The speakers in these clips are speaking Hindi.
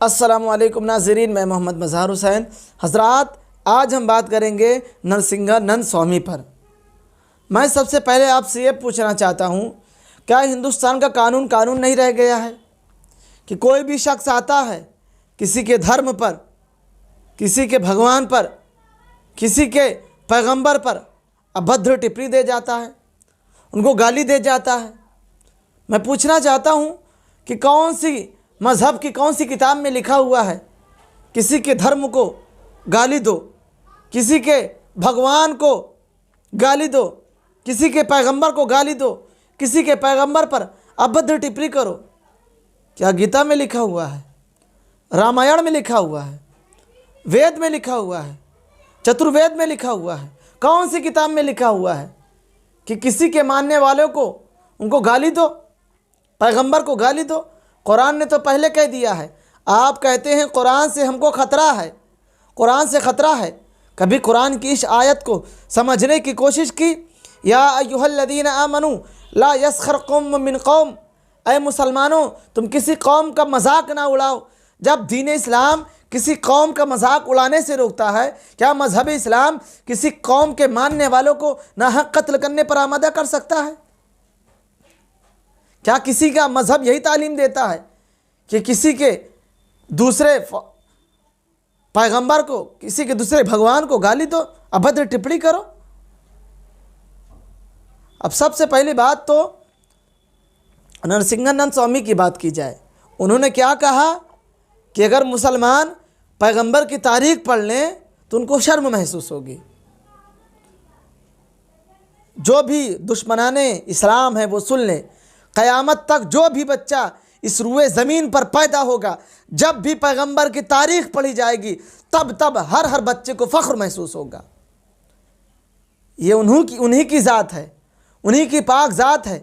अस्सलामु अलैकुम नाज़रीन, मैं मोहम्मद मज़हर हुसैन। हज़रात, आज हम बात करेंगे नरसिंहानंद स्वामी पर। मैं सबसे पहले आपसे ये पूछना चाहता हूँ, क्या हिंदुस्तान का कानून नहीं रह गया है कि कोई भी शख्स आता है किसी के धर्म पर, किसी के भगवान पर, किसी के पैगंबर पर अभद्र टिप्पणी दे जाता है, उनको गाली दे जाता है। मैं पूछना चाहता हूँ कि कौन सी मज़हब की कौन सी किताब में लिखा हुआ है किसी के धर्म को गाली दो, किसी के भगवान को गाली दो, किसी के पैगंबर को गाली दो, किसी के पैगंबर पर अभद्र टिप्पणी करो? क्या गीता में लिखा हुआ है, रामायण में लिखा हुआ है, वेद में लिखा हुआ है, चतुर्वेद में लिखा हुआ है? कौन सी किताब में लिखा हुआ है कि किसी के मानने वालों को उनको गाली दो, पैगंबर को गाली दो? कुरान ने तो पहले कह दिया है। आप कहते हैं कुरान से हमको ख़तरा है, कुरान से ख़तरा है। कभी कुरान की इस आयत को समझने की कोशिश की? या अय्युहल्लज़ीना आमनू ला यस्खर कौम मिन कौम, ऐ मुसलमानों तुम किसी कौम का मजाक ना उड़ाओ। जब दीन इस्लाम किसी कौम का मजाक उड़ाने से रोकता है, क्या मजहब इस्लाम किसी कौम के मानने वालों को नाहक कत्ल करने पर आमादा कर सकता है? क्या किसी का मजहब यही तालीम देता है कि किसी के दूसरे पैगंबर को, किसी के दूसरे भगवान को गाली दो, अभद्र टिप्पणी करो? अब सबसे पहली बात तो नरसिंहानंद स्वामी की बात की जाए। उन्होंने क्या कहा कि अगर मुसलमान पैगंबर की तारीख पढ़ लें तो उनको शर्म महसूस होगी। जो भी दुश्मनाने इस्लाम है वो सुन लें, क़यामत तक जो भी बच्चा इस रुए ज़मीन पर पैदा होगा, जब भी पैगंबर की तारीख पढ़ी जाएगी तब हर बच्चे को फ़ख्र महसूस होगा। ये उन्हीं की ज़ात है, उन्हीं की पाक ज़ात है।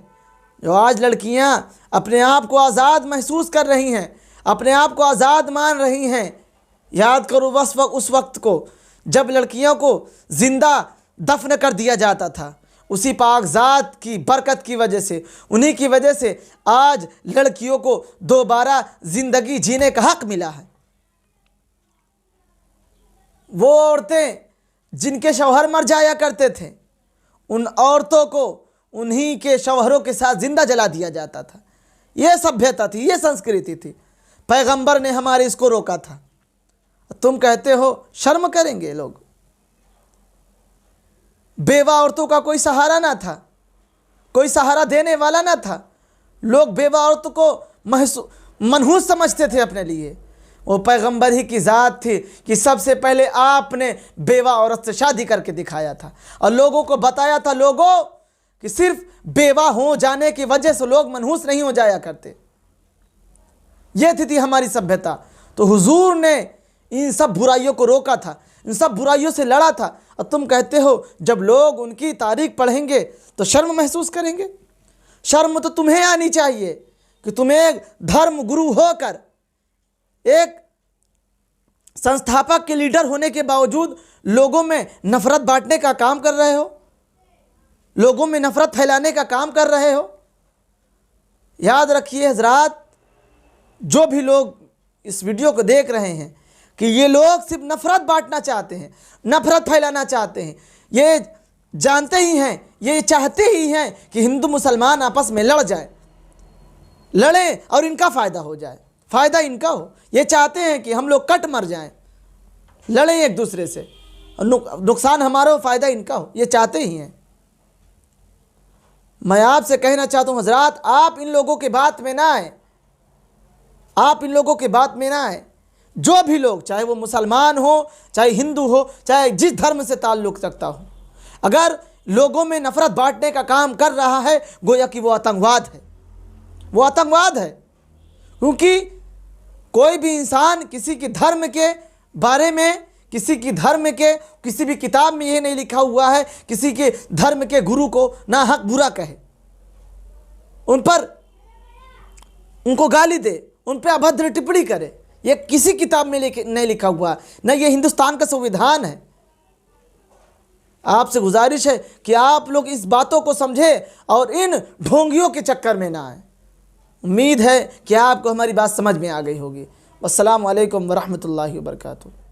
जो आज लड़कियां अपने आप को आज़ाद महसूस कर रही हैं, अपने आप को आज़ाद मान रही हैं, याद करो उस वक्त को जब लड़कियों को ज़िंदा दफन कर दिया जाता था। उसी पाक ज़ात की बरकत की वजह से, उन्हीं की वजह से आज लड़कियों को दोबारा ज़िंदगी जीने का हक़ मिला है। वो औरतें जिनके शौहर मर जाया करते थे, उन औरतों को उन्हीं के शौहरों के साथ ज़िंदा जला दिया जाता था। ये सभ्यता थी, ये संस्कृति थी। पैगंबर ने हमारे इसको रोका था। तुम कहते हो शर्म करेंगे लोग? बेवा औरतों का कोई सहारा ना था, कोई सहारा देने वाला ना था। लोग बेवा औरतों को मनहूस समझते थे अपने लिए। वो पैगंबर ही की ज़ात थी कि सबसे पहले आपने बेवा औरत से शादी करके दिखाया था और लोगों को बताया था, लोगों कि सिर्फ बेवा हो जाने की वजह से लोग मनहूस नहीं हो जाया करते। ये थी हमारी सभ्यता। तो हुजूर ने इन सब बुराइयों को रोका था, इन सब बुराइयों से लड़ा था। और तुम कहते हो जब लोग उनकी तारीख पढ़ेंगे तो शर्म महसूस करेंगे? शर्म तो तुम्हें आनी चाहिए कि तुम एक धर्म गुरु होकर, एक संस्थापक के लीडर होने के बावजूद लोगों में नफरत बांटने का काम कर रहे हो, लोगों में नफरत फैलाने का काम कर रहे हो। याद रखिए हजरात, जो भी लोग इस वीडियो को देख रहे हैं, कि ये लोग सिर्फ नफरत बांटना चाहते हैं, नफरत फैलाना चाहते हैं। ये जानते ही हैं, ये चाहते ही हैं कि हिंदू मुसलमान आपस में लड़ जाए, लड़ें और इनका फ़ायदा हो जाए, फ़ायदा इनका हो। ये चाहते हैं कि हम लोग कट मर जाएं, लड़ें एक दूसरे से, नुकसान हमारा हो, फ़ायदा इनका हो। ये चाहते ही हैं। मैं आपसे कहना चाहता हूँ हजरात, आप इन लोगों की बात में ना आए, आप इन लोगों की बात में ना आए। जो भी लोग, चाहे वो मुसलमान हो, चाहे हिंदू हो, चाहे जिस धर्म से ताल्लुक़ रखता हो, अगर लोगों में नफ़रत बांटने का काम कर रहा है, गोया कि वो आतंकवाद है, वो आतंकवाद है। क्योंकि कोई भी इंसान किसी के धर्म के बारे में, किसी की धर्म के किसी भी किताब में ये नहीं लिखा हुआ है किसी के धर्म के गुरु को ना हक बुरा कहे, उन पर उनको गाली दे, उन पर अभद्र टिप्पणी करे। ये किसी किताब में नहीं लिखा हुआ, न ये हिंदुस्तान का संविधान है। आपसे गुजारिश है कि आप लोग इस बातों को समझें और इन ढोंगियों के चक्कर में ना आए। उम्मीद है कि आपको हमारी बात समझ में आ गई होगी। अस्सलामु अलैकुम वरहमतुल्लाहि वबरकातुहू।